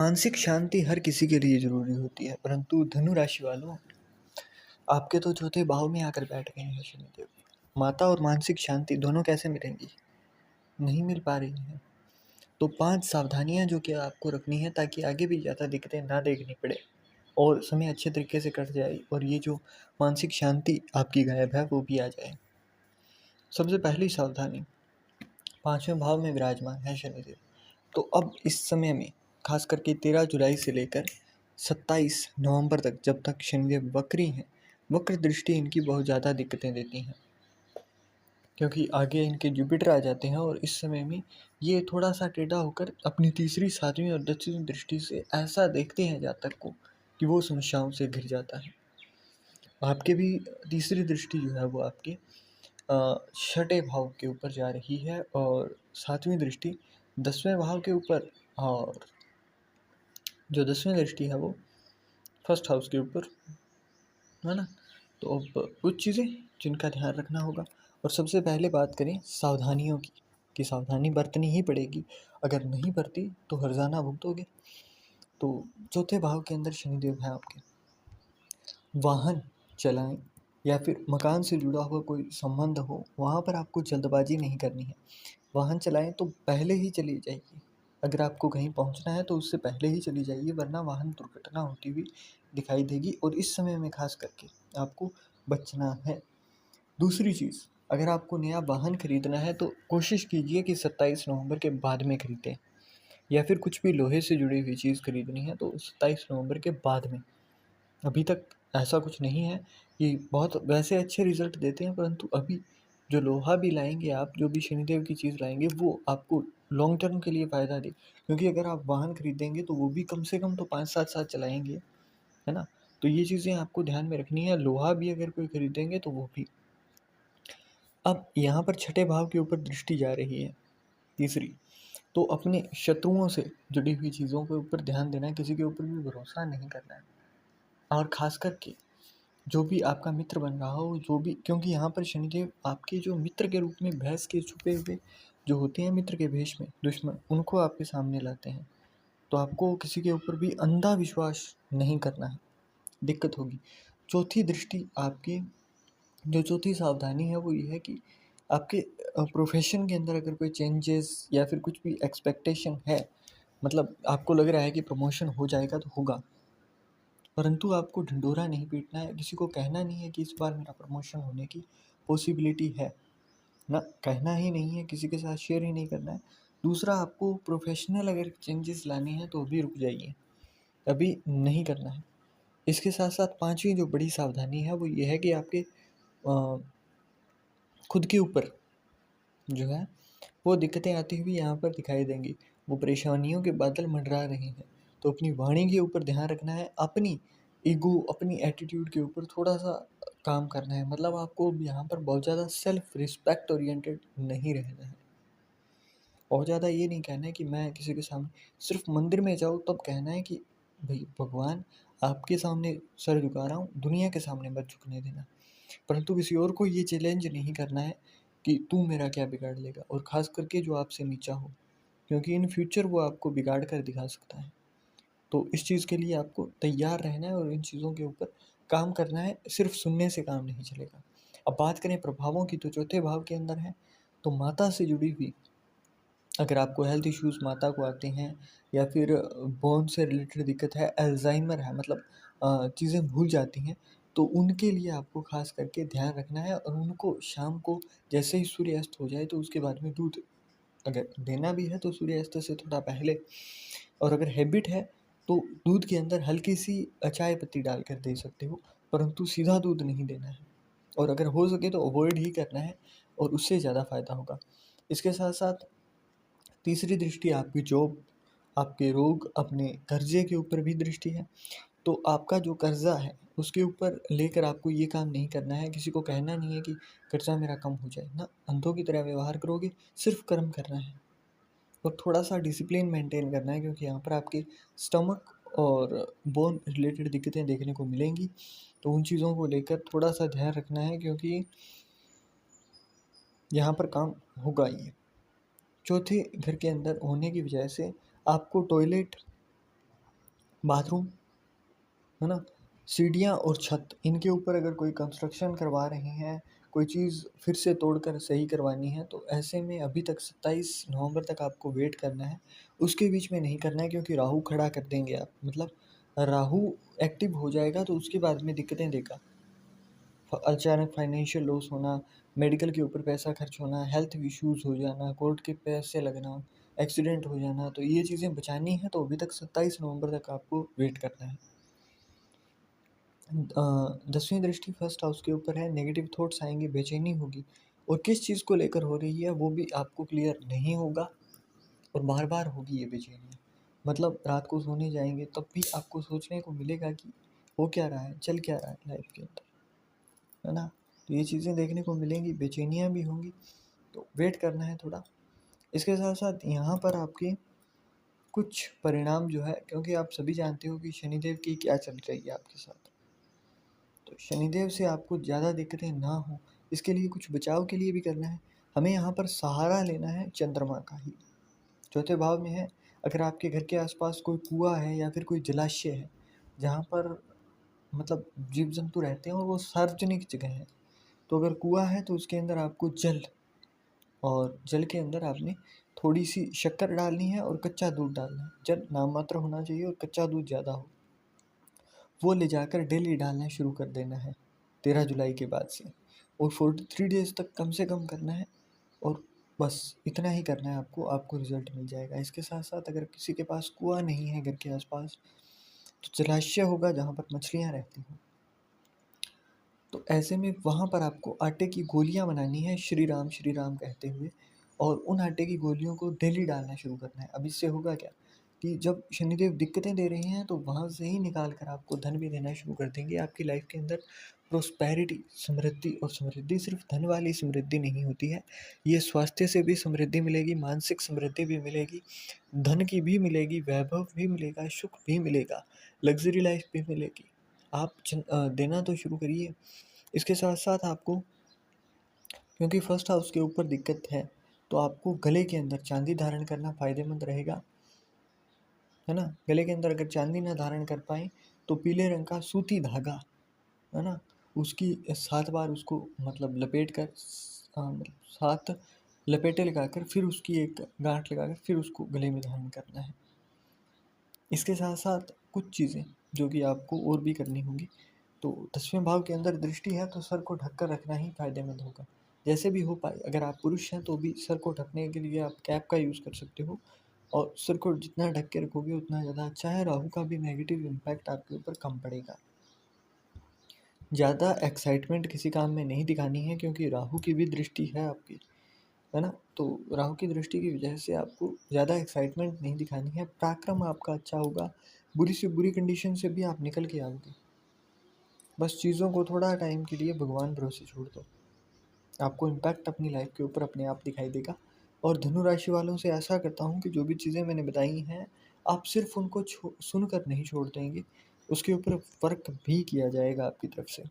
मानसिक शांति हर किसी के लिए ज़रूरी होती है, परंतु धनु राशि वालों, आपके तो चौथे भाव में आकर बैठ गए हैं शनिदेव। माता और मानसिक शांति दोनों कैसे मिलेंगी? नहीं मिल पा रही हैं। तो 5 सावधानियाँ जो कि आपको रखनी है ताकि आगे भी ज़्यादा दिक्कतें ना देखनी पड़े और समय अच्छे तरीके से कट जाए और ये जो मानसिक शांति आपकी गायब है वो भी आ जाए। सबसे पहली सावधानी, 5वें भाव में विराजमान है शनिदेव। तो अब इस समय में खास करके 13 जुलाई से लेकर 27 नवंबर तक, जब तक शनिदेव वक्री हैं, वक्र दृष्टि इनकी बहुत ज़्यादा दिक्कतें देती हैं, क्योंकि आगे इनके जुपिटर आ जाते हैं और इस समय में ये थोड़ा सा टेढ़ा होकर अपनी तीसरी, सातवीं और दसवीं दृष्टि से ऐसा देखते हैं जातक को कि वो समस्याओं से घिर जाता है। आपके भी तीसरी दृष्टि जो है वो आपके छठे भाव के ऊपर जा रही है और सातवीं दृष्टि 10वें भाव के ऊपर, और जो 10वीं दृष्टि है वो फर्स्ट हाउस के ऊपर, है ना। तो अब कुछ चीज़ें जिनका ध्यान रखना होगा, और सबसे पहले बात करें सावधानियों की, कि सावधानी बरतनी ही पड़ेगी, अगर नहीं बरती तो हर्जाना भुगतोगे। तो चौथे भाव के अंदर शनिदेव है आपके। वाहन चलाएं या फिर मकान से जुड़ा हुआ कोई संबंध हो, वहाँ पर आपको जल्दबाजी नहीं करनी है। वाहन चलाएं तो पहले ही चली जाइए। अगर आपको कहीं पहुंचना है तो उससे पहले ही चली जाइए, वरना वाहन दुर्घटना होती हुई दिखाई देगी और इस समय में खास करके आपको बचना है। दूसरी चीज़, अगर आपको नया वाहन खरीदना है तो कोशिश कीजिए कि 27 नवंबर के बाद में खरीदें, या फिर कुछ भी लोहे से जुड़ी हुई चीज़ खरीदनी है तो 27 नवंबर के बाद में। अभी तक ऐसा कुछ नहीं है कि बहुत वैसे अच्छे रिजल्ट देते हैं, परंतु अभी जो लोहा भी लाएंगे आप, जो भी शनिदेव की चीज़ लाएंगे, वो आपको लॉन्ग टर्म के लिए फ़ायदा दे। क्योंकि अगर आप वाहन खरीदेंगे तो वो भी कम से कम तो 5-7 साल चलाएंगे, है ना। तो ये चीज़ें आपको ध्यान में रखनी है। लोहा भी अगर कोई खरीदेंगे तो वो भी। अब यहाँ पर छठे भाव के ऊपर दृष्टि जा रही है, तीसरी। तो अपने शत्रुओं से जुड़ी हुई चीज़ों के ऊपर ध्यान देना है, किसी के ऊपर भी भरोसा नहीं करना है। और ख़ास करके जो भी आपका मित्र बन रहा हो, जो भी, क्योंकि यहाँ पर शनिदेव आपके जो मित्र के रूप में भैंस के छुपे हुए जो होते हैं मित्र के भेष में दुश्मन, उनको आपके सामने लाते हैं। तो आपको किसी के ऊपर भी अंधा विश्वास नहीं करना है, दिक्कत होगी। चौथी दृष्टि आपकी, जो चौथी सावधानी है वो ये है कि आपके प्रोफेशन के अंदर अगर कोई चेंजेस या फिर कुछ भी एक्सपेक्टेशन है, मतलब आपको लग रहा है कि प्रमोशन हो जाएगा तो होगा, परंतु आपको ढिंढोरा नहीं पीटना है, किसी को कहना नहीं है कि इस बार मेरा प्रमोशन होने की पॉसिबिलिटी है ना, कहना ही नहीं है, किसी के साथ शेयर ही नहीं करना है। दूसरा, आपको प्रोफेशनल अगर चेंजेस लाने हैं तो अभी रुक जाइए, अभी नहीं करना है। इसके साथ साथ पांचवी जो बड़ी सावधानी है वो ये है कि आपके खुद के ऊपर जो है वो दिक्कतें आती हुई यहाँ पर दिखाई देंगी, वो परेशानियों के बादल मंडरा रहे हैं। तो अपनी वाणी के ऊपर ध्यान रखना है, अपनी ईगो, अपनी एटीट्यूड के ऊपर थोड़ा सा काम करना है। मतलब आपको यहाँ पर बहुत ज़्यादा सेल्फ रिस्पेक्ट ओरिएंटेड नहीं रहना है। बहुत ज़्यादा ये नहीं कहना है कि मैं किसी के सामने, सिर्फ मंदिर में जाओ तब कहना है कि भाई भगवान, आपके सामने सर झुका रहा हूँ, दुनिया के सामने मत झुकने देना। परंतु किसी और को ये चैलेंज नहीं करना है कि तू मेरा क्या बिगाड़ लेगा, और ख़ास करके जो आपसे नीचा हो, क्योंकि इन फ्यूचर वो आपको बिगाड़ कर दिखा सकता है। तो इस चीज़ के लिए आपको तैयार रहना है और इन चीज़ों के ऊपर काम करना है, सिर्फ सुनने से काम नहीं चलेगा। अब बात करें प्रभावों की, तो चौथे भाव के अंदर है, तो माता से जुड़ी हुई अगर आपको हेल्थ इश्यूज़ माता को आते हैं, या फिर बोन से रिलेटेड दिक्कत है, अल्ज़ाइमर है, मतलब चीज़ें भूल जाती हैं, तो उनके लिए आपको ख़ास करके ध्यान रखना है। और उनको शाम को जैसे ही सूर्यास्त हो जाए तो उसके बाद में दूध अगर देना भी है तो सूर्यास्त से थोड़ा पहले, और अगर हैबिट है तो दूध के अंदर हल्की सी चाय पत्ती डालकर दे सकते हो, परंतु सीधा दूध नहीं देना है। और अगर हो सके तो अवॉइड ही करना है, और उससे ज़्यादा फ़ायदा होगा। इसके साथ साथ तीसरी दृष्टि आपकी जॉब, आपके रोग, अपने कर्जे के ऊपर भी दृष्टि है। तो आपका जो कर्जा है उसके ऊपर लेकर आपको ये काम नहीं करना है, किसी को कहना नहीं है कि कर्जा मेरा कम हो जाए ना, अंधों की तरह व्यवहार करोगे, सिर्फ कर्म करना है और थोड़ा सा डिसिप्लिन मेंटेन करना है, क्योंकि यहाँ पर आपके स्टमक और बोन रिलेटेड दिक्कतें देखने को मिलेंगी। तो उन चीज़ों को लेकर थोड़ा सा ध्यान रखना है, क्योंकि यहाँ पर काम होगा ही। चौथे घर के अंदर होने की वजह से आपको टॉयलेट बाथरूम, है ना? सीढ़ियाँ और छत, इनके ऊपर अगर कोई कंस्ट्रक्शन करवा रहे हैं, कोई चीज़ फिर से तोड़कर सही करवानी है, तो ऐसे में अभी तक 27 नवंबर तक आपको वेट करना है। उसके बीच में नहीं करना है, क्योंकि राहु खड़ा कर देंगे आप, मतलब राहु एक्टिव हो जाएगा तो उसके बाद में दिक्कतें देगा। अचानक फाइनेंशियल लॉस होना, मेडिकल के ऊपर पैसा खर्च होना, हेल्थ इश्यूज़ हो जाना, कोर्ट के पैसे लगना, एक्सीडेंट हो जाना, तो ये चीज़ें बचानी है तो अभी तक 27 नवंबर तक आपको वेट करना है। 10वीं दृष्टि फर्स्ट हाउस के ऊपर है, नेगेटिव थॉट्स आएंगे, बेचैनी होगी, और किस चीज़ को लेकर हो रही है वो भी आपको क्लियर नहीं होगा, और बार बार होगी ये बेचैनी। मतलब रात को सोने जाएंगे तब भी आपको सोचने को मिलेगा कि हो क्या रहा है, चल क्या रहा है लाइफ के अंदर, है ना? तो ये चीज़ें देखने को मिलेंगी, बेचैनियाँ भी होंगी, तो वेट करना है थोड़ा। इसके साथ साथ यहाँ पर आपके कुछ परिणाम जो है, क्योंकि आप सभी जानते हो कि शनिदेव की क्या चल रही है आपके साथ, तो शनिदेव से आपको ज़्यादा दिक्कतें ना हो, इसके लिए कुछ बचाव के लिए भी करना है। हमें यहाँ पर सहारा लेना है चंद्रमा का ही, चौथे भाव में है। अगर आपके घर के आसपास कोई कुआं है या फिर कोई जलाशय है, जहाँ पर मतलब जीव जंतु रहते हैं और वो सार्वजनिक जगह है, तो अगर कुआं है तो उसके अंदर आपको जल, और जल के अंदर आपने थोड़ी सी शक्कर डालनी है और कच्चा दूध डालना है। जल नाम मात्र होना चाहिए और कच्चा दूध ज़्यादा हो, वो ले जाकर डेली डालना शुरू कर देना है 13 जुलाई के बाद से, और 43 डेज तक कम से कम करना है, और बस इतना ही करना है आपको, आपको रिजल्ट मिल जाएगा। इसके साथ साथ अगर किसी के पास कुआं नहीं है घर के आसपास, तो जलाशय होगा जहाँ पर मछलियाँ रहती हैं, तो ऐसे में वहाँ पर आपको आटे की गोलियाँ बनानी है श्री राम कहते हुए, और उन आटे की गोलियों को डेली डालना शुरू करना है। अब इससे होगा क्या कि जब शनिदेव दिक्कतें दे रहे हैं तो वहाँ से ही निकाल कर आपको धन भी देना शुरू कर देंगे। आपकी लाइफ के अंदर प्रोस्पेरिटी, समृद्धि, और समृद्धि सिर्फ धन वाली समृद्धि नहीं होती है, ये स्वास्थ्य से भी समृद्धि मिलेगी, मानसिक समृद्धि भी मिलेगी, धन की भी मिलेगी, वैभव भी मिलेगा, सुख भी मिलेगा, लग्जरी लाइफ भी मिलेगी। आप देना तो शुरू करिए। इसके साथ साथ आपको, क्योंकि फर्स्ट हाउस के ऊपर दिक्कत है, तो आपको गले के अंदर चांदी धारण करना फायदेमंद रहेगा, है ना? गले के अंदर अगर चांदी ना धारण कर पाए तो पीले रंग का सूती धागा, है ना, उसकी 7 बार उसको मतलब लपेट कर, मतलब 7 लपेटे लगाकर फिर उसकी एक गांठ लगाकर फिर उसको गले में धारण करना है। इसके साथ साथ कुछ चीज़ें जो कि आपको और भी करनी होंगी, तो 10वें भाव के अंदर दृष्टि है तो सर को ढक कर रखना ही फायदेमंद होगा, जैसे भी हो पाए। अगर आप पुरुष हैं तो भी सर को ढकने के लिए आप कैप का यूज़ कर सकते हो, और सिर को जितना ढक के रखोगे उतना ज़्यादा अच्छा है, राहु का भी नेगेटिव इम्पैक्ट आपके ऊपर कम पड़ेगा। ज़्यादा एक्साइटमेंट किसी काम में नहीं दिखानी है, क्योंकि राहु की भी दृष्टि है आपकी, है ना? तो राहु की दृष्टि की वजह से आपको ज़्यादा एक्साइटमेंट नहीं दिखानी है, पराक्रम आपका अच्छा होगा, बुरी से बुरी कंडीशन से भी आप निकल के आओगे। बस चीज़ों को थोड़ा टाइम के लिए भगवान भरोसे छोड़ दो, आपको इम्पैक्ट अपनी लाइफ के ऊपर अपने आप दिखाई देगा। और धनु राशि वालों से आशा करता हूँ कि जो भी चीज़ें मैंने बताई हैं, आप सिर्फ उनको सुनकर नहीं छोड़ देंगे, उसके ऊपर वर्क भी किया जाएगा आपकी तरफ से।